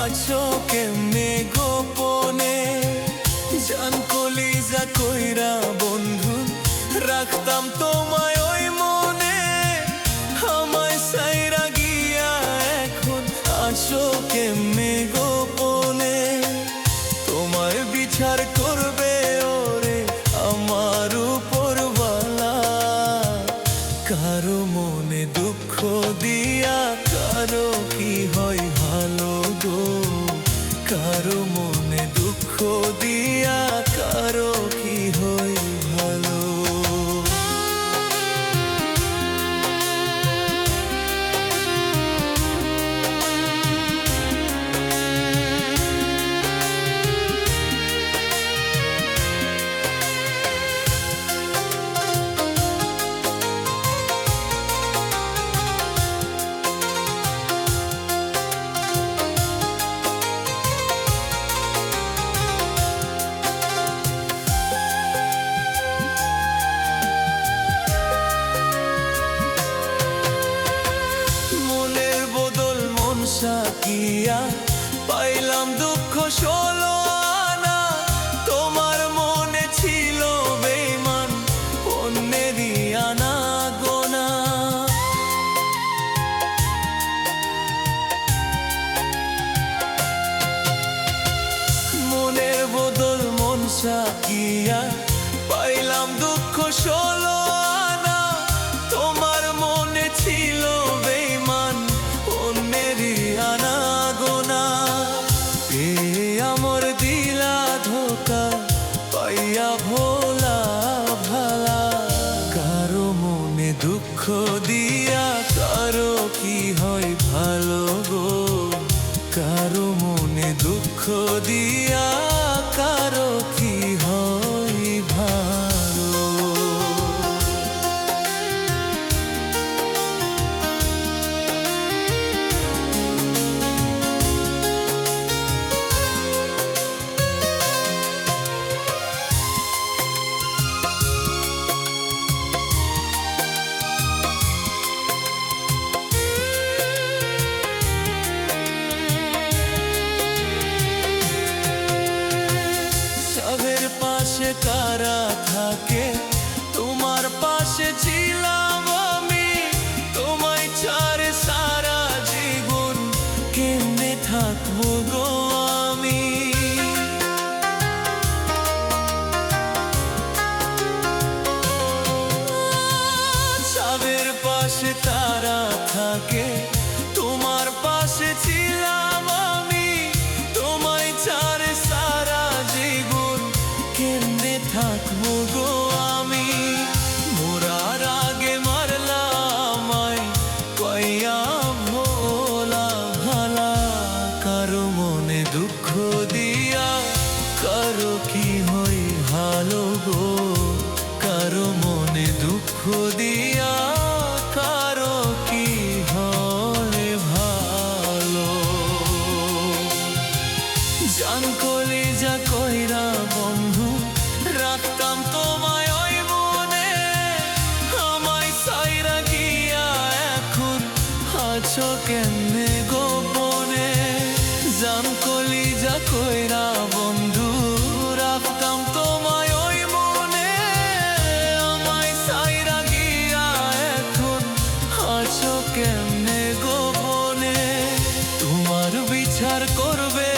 আছো কেমনে গোপনে। জান কলিজা কইরা বন্ধু রাখতাম তোমায় ওই মনে, আমায় সাইরা গিয়া এখন আছো কেমনে গোপনে। তোমায় বিচার করবে ওরে আমার উপরওয়ালা, কারো মনে দুঃখ দিয়া কারো কি হয় ভালো গো। কারো মনে দুঃখ দিয়া কারো কি হয় ভালো। সাকিয়া পাইলাম দুঃখ ষোলো আনা, তোমার মনে ছিল বেঈমান অন্যেরই আনা গোনা। মনের বদল মন সাকিয়া পাইলাম দুঃখ ষোলো আনা, তোমার মনে ছিল বেঈমান অন্যেরই আনা গোনা। এ আমর দিলা ধোকা পাইয়া ভোলা ভালা, কারো মনে দুঃখ দিয়া কারো কি হয় ভালো গো। কারো মনে দুঃখ দিয়া কারো কি হয় ভালো। পাশে কারা থাকে তোমার পাশে ছিলাম আমি, তোমায় ছাড়ে সারা জীবন কেমনে থাকবো গো আমি। সাবের পাশে তারা থাকে তোমার পাশে ছিলাম আমি, তোমায় ছাড়ে সারা জীবন কেমনে থাকবো গো আমি। মোরার আগে মারলা আমায় কইয়া ভোলা ভালা, কারো মনে দুঃখ দিয়া কারো কি হয় ভালো গো। কারো মনে দুঃখ দিয়া কারো কি হয় ভালো। জান কলিজা কইরা বন্ধু রাখতাম তোমায় ওই মনে, আমায় সাইরা গিয়া এখন আছো কেমনে গোপনে। জান কলিজা কইরা বন্ধু রাখতাম তোমায় ওই মনে, আমায় সাইরা গিয়া এখন আছো কেমনে গোপনে। তোমার বিচার করবে